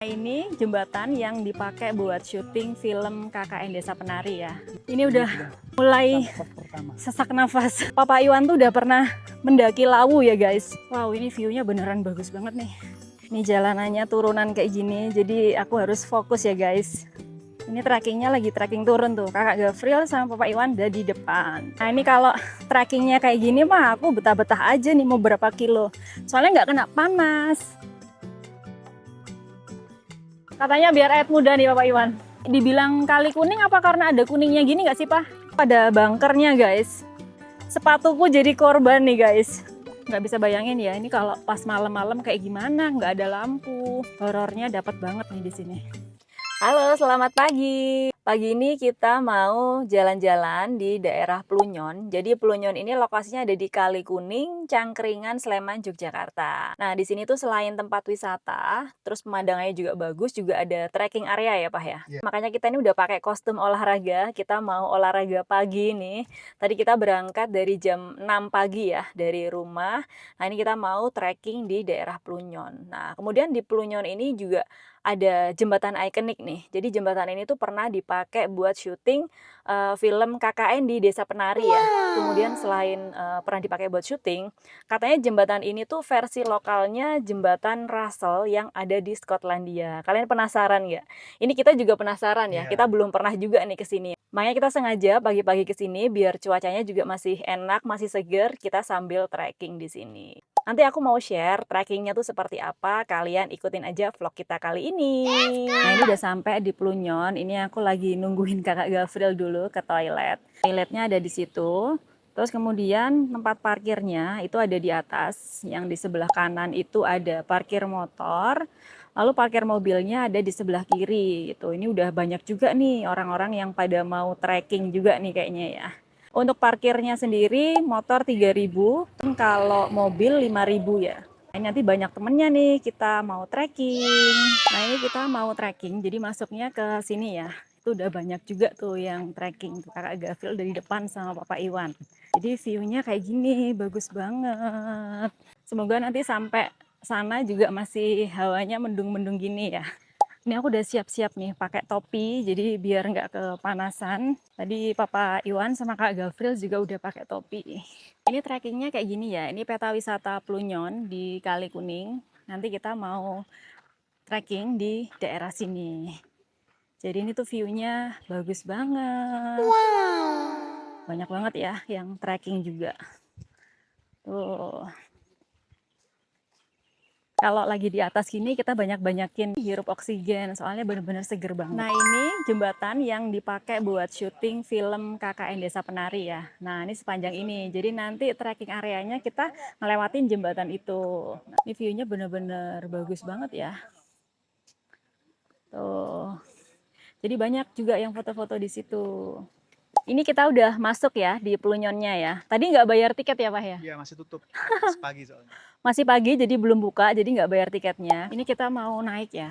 Ini jembatan yang dipakai buat syuting film KKN Desa Penari ya. Ini udah mulai sesak nafas. Papa Iwan tuh udah pernah mendaki Lawu ya guys. Wow, ini view-nya beneran bagus banget nih. Ini jalanannya turunan kayak gini, jadi aku harus fokus ya guys. Ini trekkingnya lagi trekking turun tuh. Kakak Gafril sama Papa Iwan udah di depan. Nah ini kalau trekkingnya kayak gini mah aku betah-betah aja nih mau berapa kilo. Soalnya nggak kena panas. Katanya biar awet muda nih Bapak Iwan. Dibilang kali kuning apa karena ada kuningnya gini nggak sih Pak? Ada bunkernya guys. Sepatuku jadi korban nih guys. Nggak bisa bayangin ya ini kalau pas malam-malam kayak gimana, nggak ada lampu. Horornya dapat banget nih di sini. Halo, selamat pagi. Pagi ini kita mau jalan-jalan di daerah Plunyon. Jadi Plunyon ini lokasinya ada di Kali Kuning, Cangkringan, Sleman, Yogyakarta. Nah, di sini tuh selain tempat wisata, terus pemandangannya juga bagus, juga ada trekking area ya, Pak ya. Yeah. Makanya kita ini udah pakai kostum olahraga. Kita mau olahraga pagi nih. Tadi kita berangkat dari jam 6 pagi ya dari rumah. Nah, ini kita mau trekking di daerah Plunyon. Nah, kemudian di Plunyon ini juga ada jembatan ikonik nih. Jadi jembatan ini tuh pernah dipakai buat syuting film KKN di Desa Penari ya. Kemudian selain pernah dipakai buat syuting, katanya jembatan ini tuh versi lokalnya jembatan Russell yang ada di Skotlandia. Kalian penasaran nggak? Ini kita juga penasaran ya. Kita belum pernah juga nih ke sini. Makanya kita sengaja pagi-pagi ke sini biar cuacanya juga masih enak, masih seger. Kita sambil trekking di sini. Nanti aku mau share trekkingnya tuh seperti apa, kalian ikutin aja vlog kita kali ini. Nah ini udah sampai di Plunyon, ini aku lagi nungguin kakak Gafril dulu ke toilet. Toiletnya ada di situ, terus kemudian tempat parkirnya itu ada di atas, yang di sebelah kanan itu ada parkir motor, lalu parkir mobilnya ada di sebelah kiri. Ini udah banyak juga nih orang-orang yang pada mau trekking juga nih kayaknya ya. Untuk parkirnya sendiri motor 3.000, kalau mobil 5.000 ya. Ini nanti banyak temennya nih, kita mau trekking. Nah ini kita mau trekking, jadi masuknya ke sini ya. Itu udah banyak juga tuh yang trekking. Kakak Gafril dari depan sama Papa Iwan. Jadi view-nya kayak gini, bagus banget. Semoga nanti sampai sana juga masih hawanya mendung-mendung gini ya. Ini aku udah siap-siap nih pakai topi, jadi biar nggak kepanasan. Tadi Papa Iwan sama Kak Gafril juga udah pakai topi. Ini trekkingnya kayak gini ya, ini peta wisata Plunyon di Kali Kuning. Nanti kita mau trekking di daerah sini. Jadi ini tuh view-nya bagus banget. Wow. Banyak banget ya yang trekking juga. Tuh. Kalau lagi di atas gini kita banyak-banyakin hirup oksigen, soalnya bener-bener seger banget. Nah ini jembatan yang dipakai buat syuting film KKN Desa Penari ya. Nah ini sepanjang ini, jadi nanti trekking areanya kita ngelewatin jembatan itu. Nah, ini view-nya bener-bener bagus banget ya. Tuh, jadi banyak juga yang foto-foto di situ. Ini kita udah masuk ya di Plunyonnya ya. Tadi nggak bayar tiket ya Pak ya? Iya masih tutup, pagi soalnya. Masih pagi jadi belum buka, jadi nggak bayar tiketnya. Ini kita mau naik ya.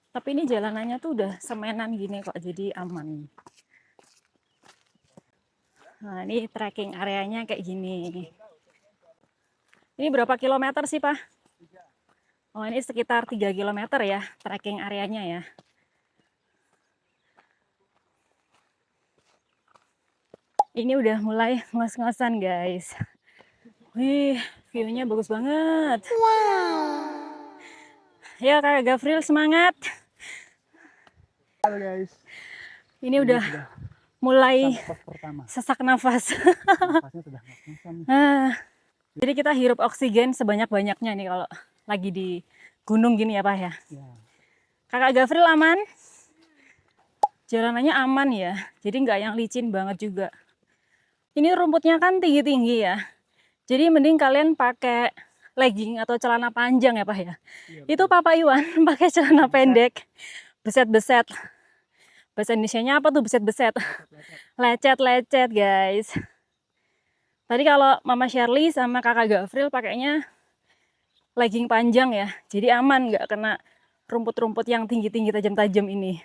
Tapi ini jalanannya tuh udah semenan gini kok, jadi aman. Nah ini trekking areanya kayak gini. Ini berapa kilometer sih Pak? Oh ini sekitar 3 kilometer ya trekking areanya ya. Ini udah mulai ngos-ngosan guys. Wih, view-nya bagus banget. Wow. Ya Kak Gafril semangat. Halo guys. Ini udah mulai sesak nafas. Jadi kita hirup oksigen sebanyak-banyaknya nih kalau lagi di gunung gini ya Pak ya. Kakak Gafril aman? Jalanannya aman ya, jadi nggak yang licin banget juga. Ini rumputnya kan tinggi-tinggi ya. Jadi mending kalian pakai legging atau celana panjang ya Pak ya. Iya, itu Papa Iwan pakai celana pendek, beset-beset. Bahasa Indonesianya apa tuh beset-beset? Lecet-lecet guys. Tadi kalau Mama Shirley sama Kakak Gafril pakainya legging panjang ya. Jadi aman, nggak kena rumput-rumput yang tinggi-tinggi tajam-tajam ini.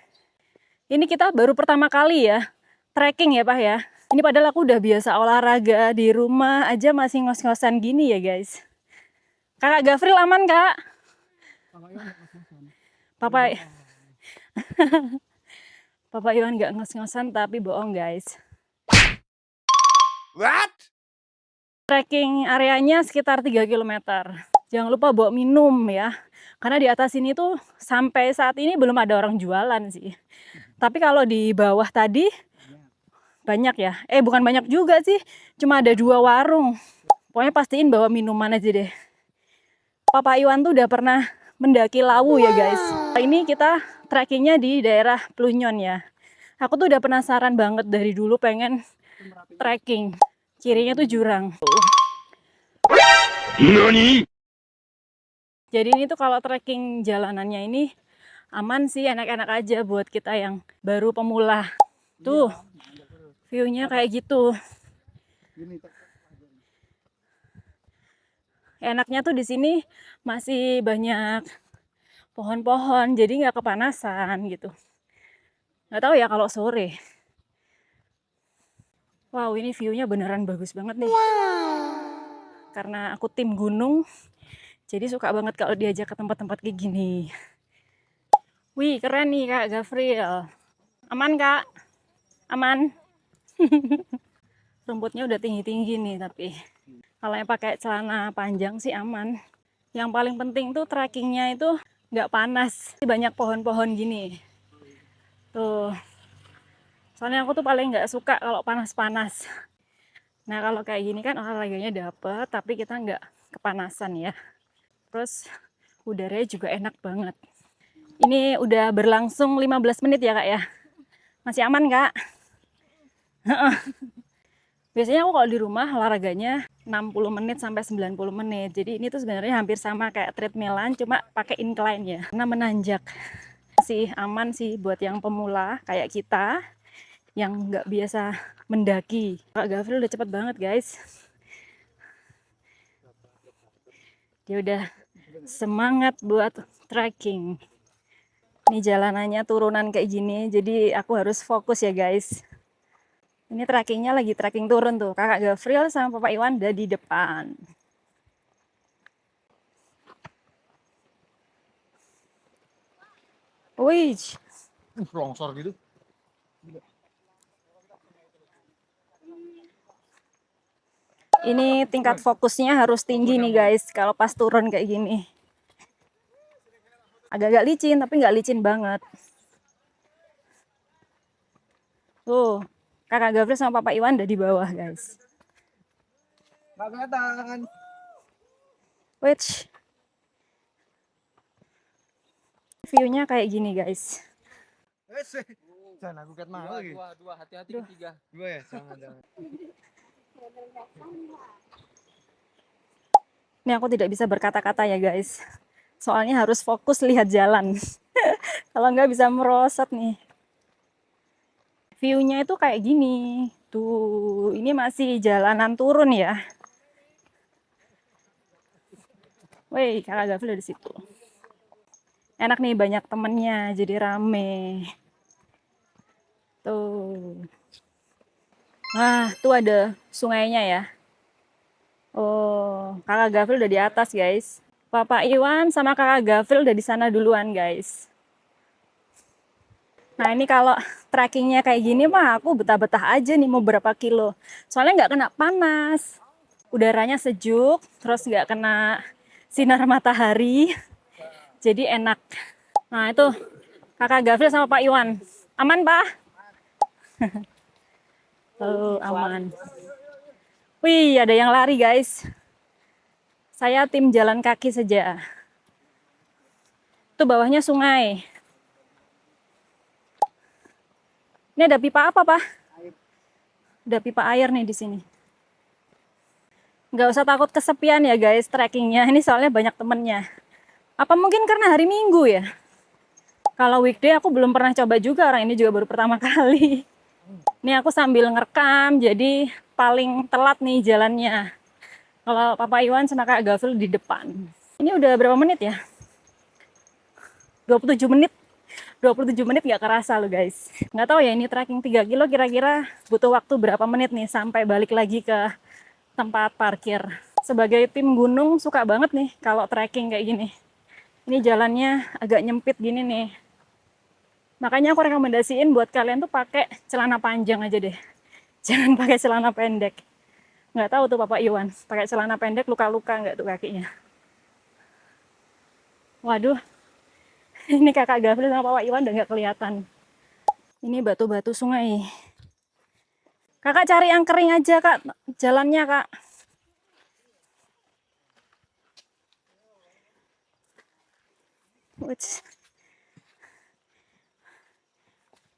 Ini kita baru pertama kali ya trekking ya Pak ya. Ini padahal aku udah biasa olahraga di rumah aja masih ngos-ngosan gini ya guys. Kakak Gafril aman Kak? Papa Papa Iwan nggak ngos-ngosan tapi bohong guys. What? Trekking areanya sekitar 3 kilometer. Jangan lupa bawa minum ya. Karena di atas ini tuh sampai saat ini belum ada orang jualan sih. Tapi kalau di bawah tadi banyak ya. Bukan banyak juga sih. Cuma ada 2 warung. Pokoknya pastiin bawa minuman aja deh. Papa Iwan tuh udah pernah mendaki Lawu ya guys. Ini kita trekkingnya di daerah Plunyon ya. Aku tuh udah penasaran banget dari dulu pengen trekking. Kirinya tuh jurang. NANI? Jadi ini tuh kalau trekking jalanannya ini aman sih, enak-enak aja buat kita yang baru pemula. Tuh, view-nya kayak gitu. Enaknya tuh di sini masih banyak pohon-pohon, jadi nggak kepanasan gitu. Nggak tahu ya kalau sore. Wow, ini view-nya beneran bagus banget nih. Karena aku tim gunung, jadi suka banget kalau diajak ke tempat-tempat kayak gini. Wih, keren nih Kak Gafril. Aman Kak? Aman? Rumputnya udah tinggi-tinggi nih tapi. Kalau yang pakai celana panjang sih aman. Yang paling penting tuh trekkingnya itu nggak panas. Banyak pohon-pohon gini. Tuh. Soalnya aku tuh paling nggak suka kalau panas-panas. Nah kalau kayak gini kan olahraganya dapet, tapi kita nggak kepanasan ya. Terus udaranya juga enak banget. Ini udah berlangsung 15 menit ya Kak ya. Masih aman Kak? Biasanya aku kalau di rumah olahraganya 60 menit sampai 90 menit. Jadi ini tuh sebenarnya hampir sama kayak treadmillan, cuma pakai incline ya. Karena menanjak. Masih aman sih buat yang pemula kayak kita yang nggak biasa mendaki. Kak Gafril udah cepet banget guys. Dia udah semangat buat trekking. Ini jalanannya turunan kayak gini, jadi aku harus fokus ya guys. Ini trekkingnya lagi trekking turun tuh. Kakak Gafril sama Papa Iwan udah di depan. Wih, Longsor gitu. ini tingkat fokusnya harus tinggi nih guys kalau pas turun kayak gini. Agak-agak licin tapi nggak licin banget. Tuh, Kakak Gafril sama Papa Iwan udah di bawah guys. Nggak kelihatan. Wih, view-nya kayak gini guys. Jangan aku kat mau lagi. Dua, hati-hati ketiga. Dua ya, jangan. Ini aku tidak bisa berkata-kata ya guys. Soalnya harus fokus lihat jalan. Kalau nggak bisa merosot nih. View-nya itu kayak gini. Tuh, ini masih jalanan turun ya. Wih, Kakak Gafril di situ. Enak nih, banyak temennya, jadi rame. Tuh. Nah, tuh ada sungainya ya. Oh, Kakak Gafril udah di atas guys. Papa Iwan sama Kakak Gafril udah di sana duluan guys. Nah ini kalau trekkingnya kayak gini mah aku betah-betah aja nih mau berapa kilo. Soalnya nggak kena panas, udaranya sejuk, terus nggak kena sinar matahari, jadi enak. Nah itu Kakak Gafril sama Pak Iwan, aman Pak? Oh aman. Wih ada yang lari guys. Saya tim jalan kaki saja. Itu bawahnya sungai. Ini ada pipa apa, Pak? Ada pipa air nih di sini. Nggak usah takut kesepian ya, guys, trekkingnya. Ini soalnya banyak temennya. Apa mungkin karena hari Minggu ya? Kalau weekday aku belum pernah coba juga, orang ini juga baru pertama kali. Ini aku sambil ngerekam, jadi paling telat nih jalannya. Kalau Papa Iwan sama Kak Gafril di depan. Ini udah berapa menit ya? 27 menit. 27 menit nggak kerasa loh guys. Nggak tahu ya ini trekking 3 kilo kira-kira butuh waktu berapa menit nih sampai balik lagi ke tempat parkir. Sebagai tim gunung suka banget nih kalau trekking kayak gini. Ini jalannya agak nyempit gini nih. Makanya aku rekomendasiin buat kalian tuh pakai celana panjang aja deh. Jangan pakai celana pendek. Nggak tahu tuh Bapak Iwan, pakai celana pendek luka-luka nggak tuh kakinya. Waduh, ini kakak Gafri sama Bapak Iwan udah nggak kelihatan. Ini batu-batu sungai. Kakak cari yang kering aja kak, jalannya kak. Uts.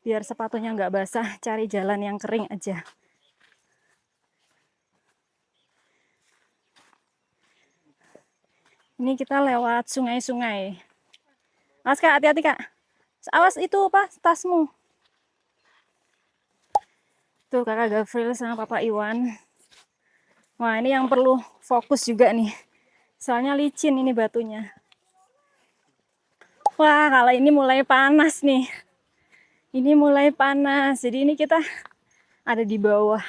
Biar sepatunya nggak basah, cari jalan yang kering aja. Ini kita lewat sungai-sungai. Awas kak, hati-hati kak. Awas itu apa, tasmu. Tuh kakak Gavril sama Papa Iwan. Wah ini yang perlu fokus juga nih. Soalnya licin ini batunya. Wah kalau ini mulai panas nih. Ini mulai panas. Jadi ini kita ada di bawah.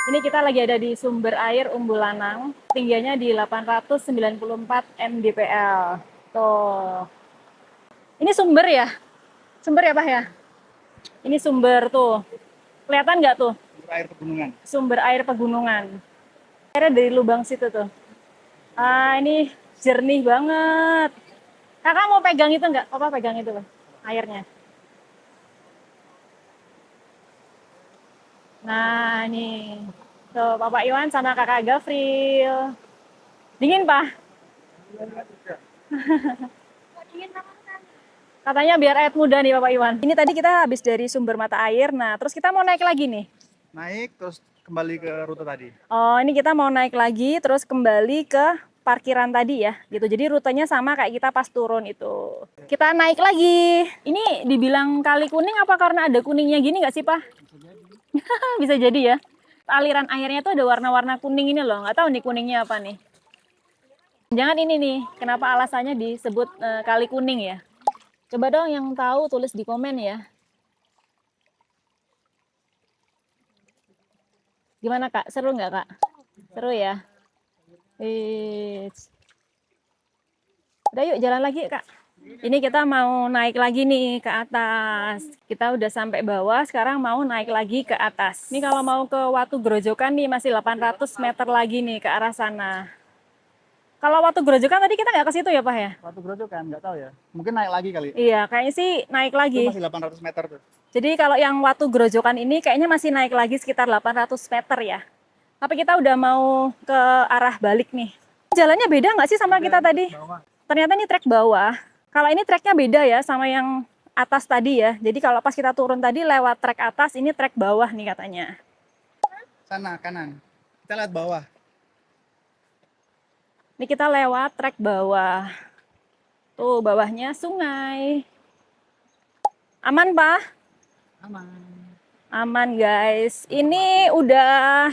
Ini kita lagi ada di sumber air Umbulanang. Tingginya di 894 mdpl. Tuh. Ini sumber ya? Sumber ya Pak ya? Ini sumber tuh. Kelihatan nggak tuh? Sumber air pegunungan. Sumber air pegunungan. Airnya dari lubang situ tuh. Ah, ini jernih banget. Kakak mau pegang itu nggak? Papa pegang itu loh, airnya. Nah, ini. Tuh, Papa Iwan sama Kakak Gavril. Dingin, Pak? Katanya biar awet muda nih, Bapak Iwan. Ini tadi kita habis dari sumber mata air. Nah, terus kita mau naik lagi nih. Naik terus kembali ke rute tadi. Oh, ini kita mau naik lagi, terus kembali ke parkiran tadi ya, gitu. Jadi rutenya sama kayak kita pas turun itu. Kita naik lagi. Ini dibilang kali kuning apa karena ada kuningnya gini nggak sih, Pak? Bisa jadi ya. Aliran airnya tuh ada warna-warna kuning ini loh. Nggak tahu nih kuningnya apa nih. Jangan ini nih, kenapa alasannya disebut kali kuning ya? Coba dong yang tahu tulis di komen ya. Gimana Kak? Seru nggak Kak? Seru ya? Udah yuk jalan lagi Kak. Ini kita mau naik lagi nih ke atas. Kita udah sampai bawah, sekarang mau naik lagi ke atas. Ini kalau mau ke Watu Grojogan nih masih 800 meter lagi nih ke arah sana. Kalau Watu Grojogan tadi kita nggak ke situ ya Pak ya? Watu Grojogan nggak tahu ya. Mungkin naik lagi kali. Iya, kayaknya sih naik Itu lagi. masih 800 meter tuh. Jadi kalau yang Watu Grojogan ini kayaknya masih naik lagi sekitar 800 meter ya. Tapi kita udah mau ke arah balik nih. Jalannya beda nggak sih sama kita tadi? Bawah. Ternyata ini trek bawah. Kalau ini treknya beda ya sama yang atas tadi ya. Jadi kalau pas kita turun tadi lewat trek atas, ini trek bawah nih katanya. Sana kanan. Kita lihat bawah. Ini kita lewat trek bawah. Tuh bawahnya sungai. Aman Pak? Aman. Aman guys. Ini udah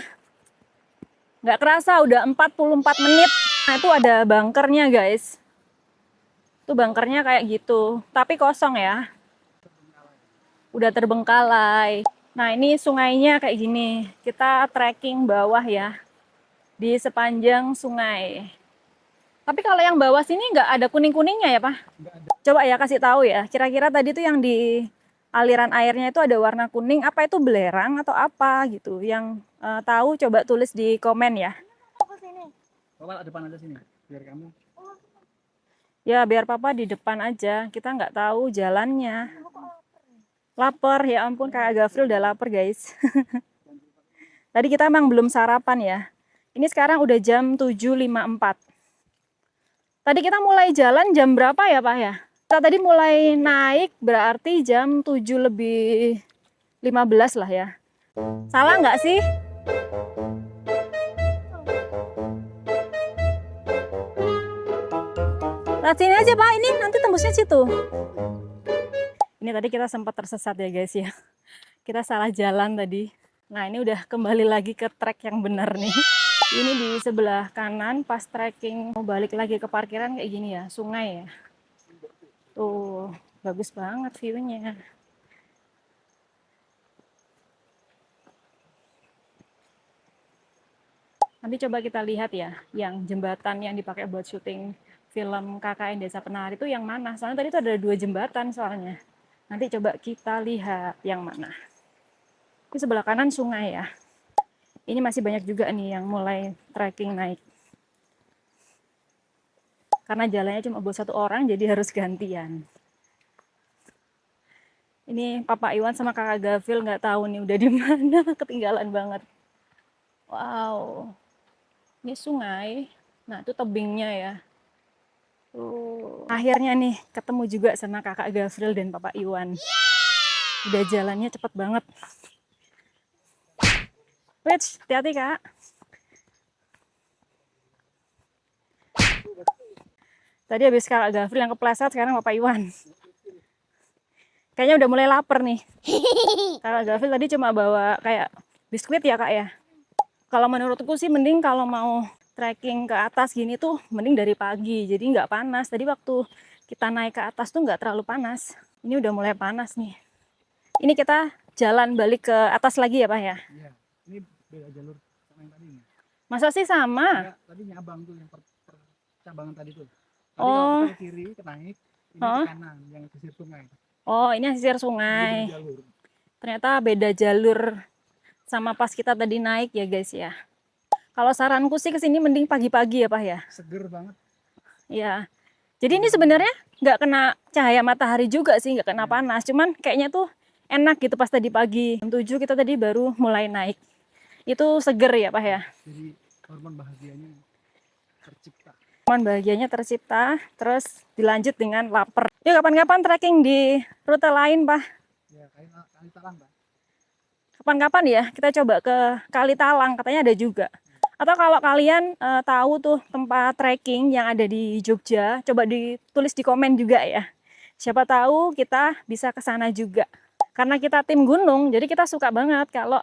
nggak kerasa udah 44 menit. Nah itu ada bunkernya guys. Itu bunkernya kayak gitu. Tapi kosong ya. Udah terbengkalai. Nah ini sungainya kayak gini. Kita trekking bawah ya. Di sepanjang sungai. Tapi kalau yang bawah sini nggak ada kuning-kuningnya ya Pak? Nggak ada. Coba ya kasih tahu ya. Kira-kira tadi tuh yang di aliran airnya itu ada warna kuning. Apa itu belerang atau apa gitu? Yang tahu coba tulis di komen ya. Bawa depan aja sini. Biar kamu. Ya biar Papa di depan aja. Kita nggak tahu jalannya. Lapar ya ampun Kak Gavril udah lapar guys. Tadi kita emang belum sarapan ya. Ini sekarang udah jam 7.54. Tadi kita mulai jalan jam berapa ya Pak ya? Kita tadi mulai naik berarti jam 7:15 lah ya. Salah nggak sih? Lihat sini aja Pak, ini nanti tembusnya situ. Ini tadi kita sempat tersesat ya guys ya. Kita salah jalan tadi. Nah ini udah kembali lagi ke trek yang benar nih. Ini di sebelah kanan pas trekking mau balik lagi ke parkiran kayak gini ya, sungai ya. Tuh, bagus banget view-nya. Nanti coba kita lihat ya, yang jembatan yang dipakai buat syuting film KKN Desa Penari itu yang mana? Soalnya tadi itu ada 2 jembatan soalnya. Nanti coba kita lihat yang mana. Itu sebelah kanan sungai ya. Ini masih banyak juga nih yang mulai trekking naik. Karena jalannya cuma buat 1 orang, jadi harus gantian. Ini Papa Iwan sama Kakak Gavil nggak tahu nih udah di mana, ketinggalan banget. Wow, ini sungai. Nah itu tebingnya ya. Akhirnya nih ketemu juga sama Kakak Gavil dan Papa Iwan. Udah jalannya cepet banget. Wait, hati-hati Kak. Tadi habis Kakak Gavil yang kepleset, sekarang Papa Iwan. Kayaknya udah mulai lapar nih. Kakak Gavil tadi cuma bawa kayak biskuit ya Kak ya. Kalau menurutku sih mending kalau mau trekking ke atas gini tuh mending dari pagi. Jadi nggak panas. Tadi waktu kita naik ke atas tuh nggak terlalu panas. Ini udah mulai panas nih. Ini kita jalan balik ke atas lagi ya Pak ya? Iya, ini beda jalur sama yang tadi nih. Masa sih sama? Enggak, tadi nyabang tuh yang percabangan tadi tuh. Tadi kalau kita ke kiri, ke naik, ini ke kanan, yang sisir sungai. Oh, ini sisir Ini sungai. beda jalur. Ternyata beda jalur sama pas kita tadi naik ya guys ya. Kalau saranku sih kesini mending pagi-pagi ya Pak ya. Seger banget. Ya. Jadi ini sebenarnya nggak kena cahaya matahari juga sih, nggak kena panas. Cuman kayaknya tuh enak gitu pas tadi pagi. Jam 7 kita tadi baru mulai naik. Itu seger ya Pak ya. Jadi hormon bahagianya tercipta. Hormon bahagianya tercipta, terus dilanjut dengan lapar. Yuk kapan-kapan trekking di rute lain Pak. Ya, kali Talang, Pak. Kapan-kapan ya kita coba ke Kali Talang, katanya ada juga. Atau kalau kalian tahu tuh tempat trekking yang ada di Jogja, coba ditulis di komen juga ya. Siapa tahu kita bisa ke sana juga. Karena kita tim gunung, jadi kita suka banget kalau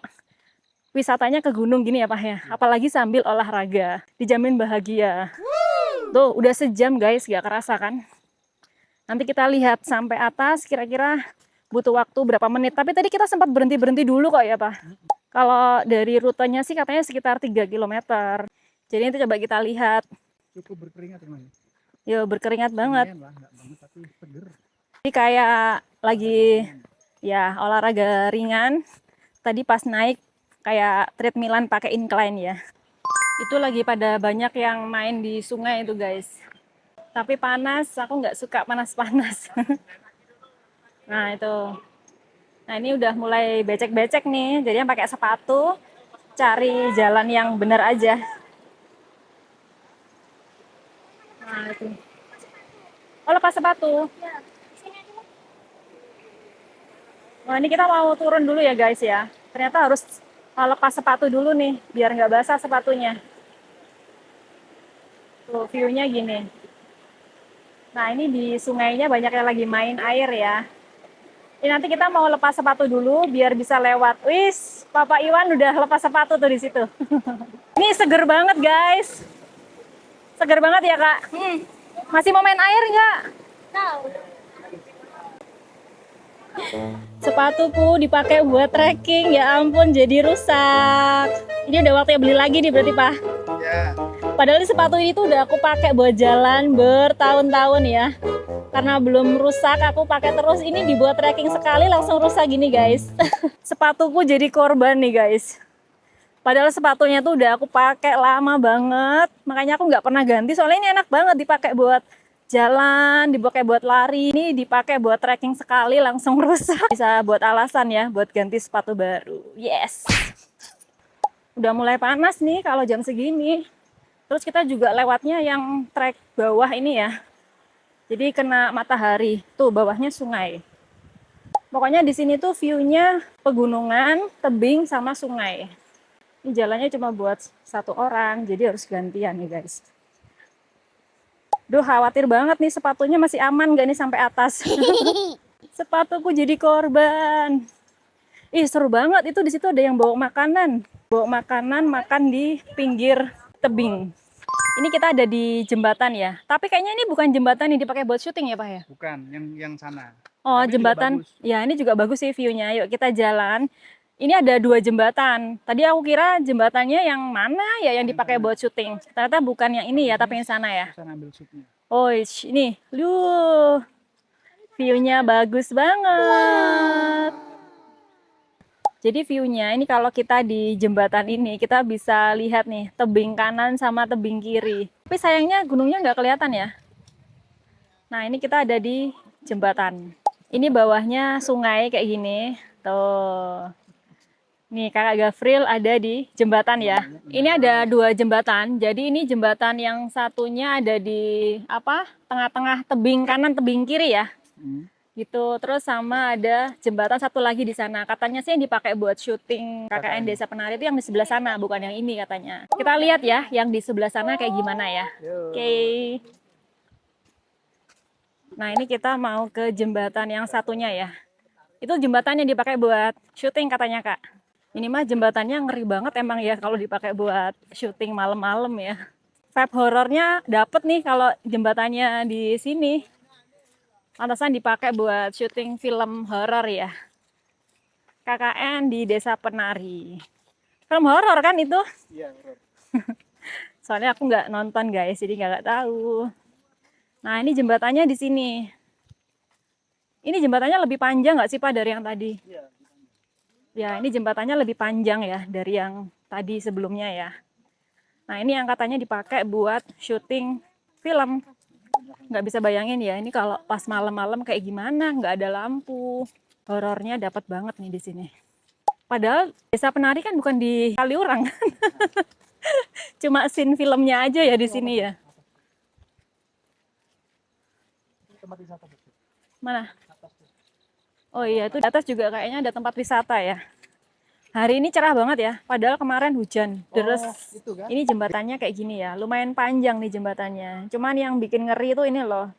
wisatanya ke gunung gini ya Pak ya. Apalagi sambil olahraga, dijamin bahagia. Tuh udah sejam guys, gak kerasa kan? Nanti kita lihat sampai atas kira-kira butuh waktu berapa menit. Tapi tadi kita sempat berhenti-berhenti dulu kok ya Pak. Kalau dari rutenya sih katanya sekitar 3 km. Jadi nanti coba kita lihat. Cukup berkeringat teman. Yo berkeringat banget. Lumayan lah, nggak banget tapi seger. Jadi kayak lagi ya olahraga ringan. Tadi pas naik kayak treadmillan pakai incline ya. Itu lagi pada banyak yang main di sungai itu guys. Tapi panas, aku nggak suka panas-panas. Nah itu. Nah ini udah mulai becek-becek nih, jadi pakai sepatu, cari jalan yang benar aja. Nah itu. Oh lepas sepatu. Nah ini kita mau turun dulu ya guys ya. Ternyata harus lepas sepatu dulu nih, biar nggak basah sepatunya. Tuh view-nya gini. Nah ini di sungainya banyak yang lagi main air ya. Ini nanti kita mau lepas sepatu dulu biar bisa lewat. Wis, Papa Iwan udah lepas sepatu tuh di situ. Ini seger banget guys. Seger banget ya Kak. Masih mau main air nggak? Sepatuku dipakai buat trekking, ya ampun jadi rusak. Ini udah waktunya beli lagi nih berarti Pak. Ya. Padahal sepatu ini tuh udah aku pakai buat jalan bertahun-tahun ya. Karena belum rusak, aku pakai terus. Ini dibuat trekking sekali langsung rusak gini guys. Sepatuku jadi korban nih guys. Padahal sepatunya tuh udah aku pakai lama banget. Makanya aku nggak pernah ganti. Soalnya ini enak banget dipakai buat jalan, dipakai buat lari. Ini dipakai buat trekking sekali langsung rusak. Bisa buat alasan ya, buat ganti sepatu baru. Yes. Udah mulai panas nih kalau jam segini. Terus kita juga lewatnya yang trek bawah ini ya. Jadi kena matahari, tuh bawahnya sungai. Pokoknya di sini tuh view-nya pegunungan, tebing sama sungai. Ini jalannya cuma buat 1 orang, jadi harus gantian nih guys. Duh khawatir banget nih sepatunya masih aman gak nih sampai atas. Sepatuku jadi korban. Ih seru banget, itu di situ ada yang bawa makanan. Bawa makanan, makan di pinggir tebing. Ini kita ada di jembatan ya. Tapi kayaknya ini bukan jembatan yang dipakai buat syuting ya Pak ya? Bukan, yang sana. Oh Tapi jembatan, ya ini juga bagus sih view-nya. Yuk kita jalan. Ini ada 2 jembatan. Tadi aku kira jembatannya yang mana ya yang dipakai buat syuting. Ternyata bukan yang ini ya, tapi yang sana ya. Bisa ngambil shootnya. Oh, ini. View-nya bagus banget. Jadi view-nya ini kalau kita di jembatan ini, kita bisa lihat nih tebing kanan sama tebing kiri. Tapi sayangnya gunungnya nggak kelihatan ya. Nah, ini kita ada di jembatan. Ini bawahnya sungai kayak gini. Tuh. Nih, Kakak Gafril ada di jembatan ya. Ini ada 2 jembatan. Jadi ini jembatan yang satunya ada di apa? Tengah-tengah tebing kanan, tebing kiri ya. Gitu. Terus sama ada jembatan satu lagi di sana. Katanya sih yang dipakai buat syuting KKN Desa Penari itu yang di sebelah sana, bukan yang ini katanya. Kita lihat ya yang di sebelah sana kayak gimana ya. Oke. Nah, ini kita mau ke jembatan yang satunya ya. Itu jembatan yang dipakai buat syuting katanya, Kak. Ini mah jembatannya ngeri banget emang ya kalau dipakai buat syuting malam-malam ya. Vibe horornya dapet nih kalau jembatannya di sini. Pantesan dipakai buat syuting film horor ya. KKN di Desa Penari. Film horor kan itu? Iya. Soalnya aku nggak nonton guys, jadi nggak tahu. Nah, ini jembatannya di sini. Ini jembatannya lebih panjang nggak sih Pak dari yang tadi? Iya. Ya, ini jembatannya lebih panjang ya dari yang tadi sebelumnya ya. Nah, ini yang katanya dipakai buat syuting film. Nggak bisa bayangin ya, ini kalau pas malam-malam kayak gimana, nggak ada lampu. Horornya dapat banget nih di sini. Padahal Desa Penari kan bukan di Kaliurang. Cuma scene filmnya aja ya di sini ya. Tempat wisata betul. Mana? Atas tuh. Oh iya, itu di atas juga kayaknya ada tempat wisata ya. Hari ini cerah banget ya, padahal kemarin hujan deres. Itu kan? Ini jembatannya kayak gini ya, lumayan panjang nih jembatannya. Cuman yang bikin ngeri itu ini loh.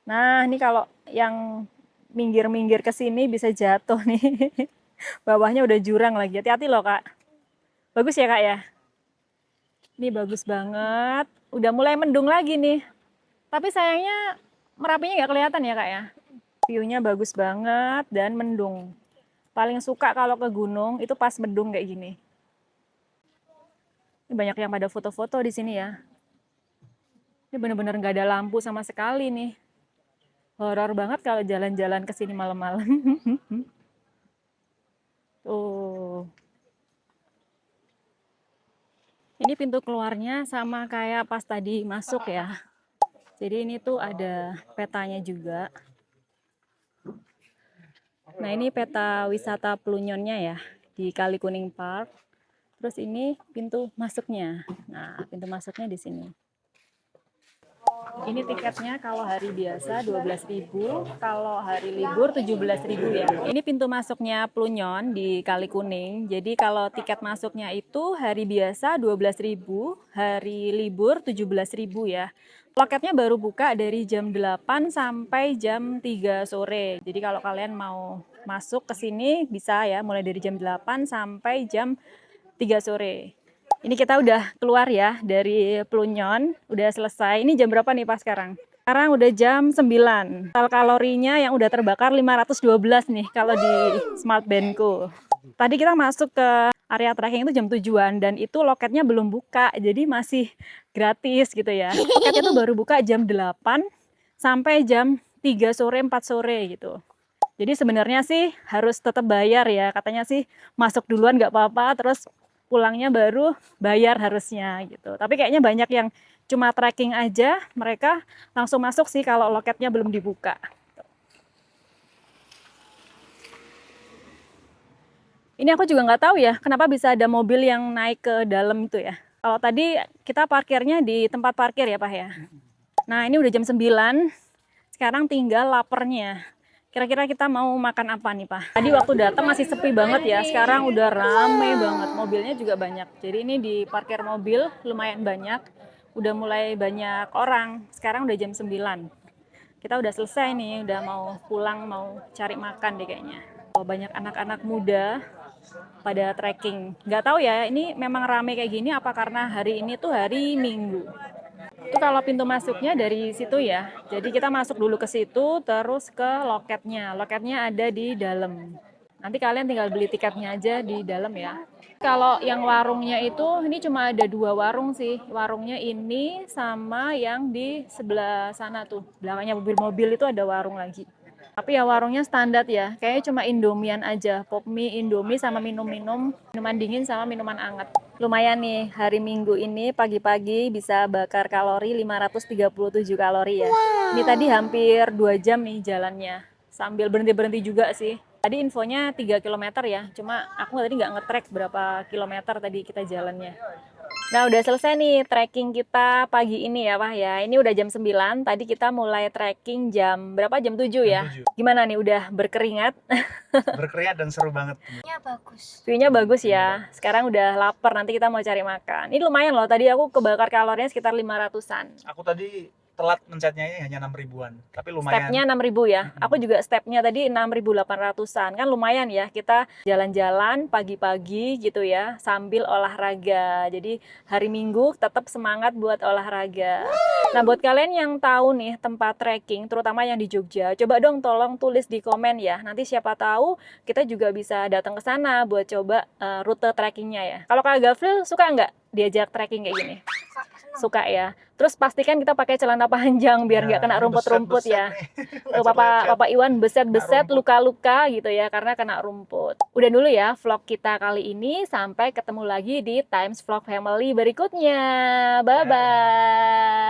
Nah, ini kalau yang minggir-minggir ke sini bisa jatuh nih. Bawahnya udah jurang lagi. Hati-hati loh, Kak. Bagus ya, Kak ya? Ini bagus banget. Udah mulai mendung lagi nih. Tapi sayangnya Merapinya nggak kelihatan ya, Kak ya? View-nya bagus banget dan mendung. Paling suka kalau ke gunung itu pas mendung kayak gini. Ini banyak yang pada foto-foto di sini ya. Ini bener-bener nggak ada lampu sama sekali nih. Horor banget kalau jalan-jalan ke sini malam-malam. Tuh. Ini pintu keluarnya sama kayak pas tadi masuk ya. Jadi ini tuh ada petanya juga. Nah, ini peta wisata Plunyonnya ya di Kali Kuning Park. Terus ini pintu masuknya. Nah, pintu masuknya di sini. Ini tiketnya kalau hari biasa 12.000, kalau hari libur 17.000 ya. Ini pintu masuknya Plunyon di Kali Kuning. Jadi kalau tiket masuknya itu hari biasa 12.000, hari libur 17.000 ya. Loketnya baru buka dari jam 8 sampai jam 3 sore. Jadi kalau kalian mau masuk ke sini bisa ya, mulai dari jam 8 sampai jam 3 sore. Ini kita udah keluar ya dari Plunyon, udah selesai. Ini jam berapa nih Pak sekarang? Sekarang udah jam 9. Total kalorinya yang udah terbakar 512 nih kalau di Smart Bandku. Tadi kita masuk ke area trekking itu jam 7-an dan itu loketnya belum buka, jadi masih gratis gitu ya. Loketnya itu baru buka jam 8 sampai jam 3 sore, 4 sore gitu. Jadi sebenarnya sih harus tetap bayar ya. Katanya sih masuk duluan nggak apa-apa, terus pulangnya baru bayar harusnya gitu. Tapi kayaknya banyak yang cuma trekking aja, mereka langsung masuk sih kalau loketnya belum dibuka. Ini aku juga nggak tahu ya, kenapa bisa ada mobil yang naik ke dalam itu ya. Kalau tadi kita parkirnya di tempat parkir ya Pak ya. Nah ini udah jam 9, sekarang tinggal lapernya. Kira-kira kita mau makan apa nih Pak? Tadi waktu datang masih sepi banget ya, sekarang udah rame banget, mobilnya juga banyak. Jadi ini di parkir mobil lumayan banyak, udah mulai banyak orang, sekarang udah jam 9. Kita udah selesai nih, udah mau pulang, mau cari makan deh kayaknya. Oh, banyak anak-anak muda pada trekking. Nggak tahu ya, ini memang rame kayak gini apa karena hari ini tuh hari Minggu. Itu kalau pintu masuknya dari situ ya. Jadi kita masuk dulu ke situ, terus ke loketnya. Loketnya ada di dalam. Nanti kalian tinggal beli tiketnya aja di dalam ya. Kalau yang warungnya itu, ini cuma ada 2 warung sih. Warungnya ini sama yang di sebelah sana tuh. Belakangnya mobil-mobil itu ada warung lagi. Tapi ya warungnya standar ya. Kayaknya cuma Indomian aja. Pop mie, Indomie sama minum-minum. Minuman dingin sama minuman anget. Lumayan nih, hari Minggu ini pagi-pagi bisa bakar kalori 537 kalori ya. Ini tadi hampir 2 jam nih jalannya. Sambil berhenti-berhenti juga sih. Tadi infonya 3 kilometer ya, cuma aku tadi nggak nge-track berapa kilometer tadi kita jalannya. Nah, udah selesai nih trekking kita pagi ini ya, Pak ya. Ini udah jam 9, tadi kita mulai trekking jam berapa? Jam 7 ya? Jam 7. Gimana nih, udah berkeringat? Berkeringat dan seru banget. View-nya bagus ya. Sekarang udah lapar, nanti kita mau cari makan. Ini lumayan loh, tadi aku kebakar kalorinya sekitar 500-an. Aku tadi telat mencetnya hanya 6 ribuan, tapi lumayan. Stepnya 6.000 ya. Aku juga stepnya tadi 6.800-an. Kan lumayan ya, kita jalan-jalan pagi-pagi gitu ya, sambil olahraga. Jadi hari Minggu tetap semangat buat olahraga. Nah, buat kalian yang tahu nih tempat trekking, terutama yang di Jogja, coba dong tolong tulis di komen ya. Nanti siapa tahu kita juga bisa datang ke sana buat coba rute trekkingnya ya. Kalau Kak Gafril suka nggak diajak trekking kayak gini? Suka ya. Terus pastikan kita pakai celana panjang biar nggak kena rumput-rumput ya. Papa Iwan beset-beset, luka-luka gitu ya karena kena rumput. Udah dulu ya vlog kita kali ini. Sampai ketemu lagi di Times Vlog Family berikutnya. Bye-bye.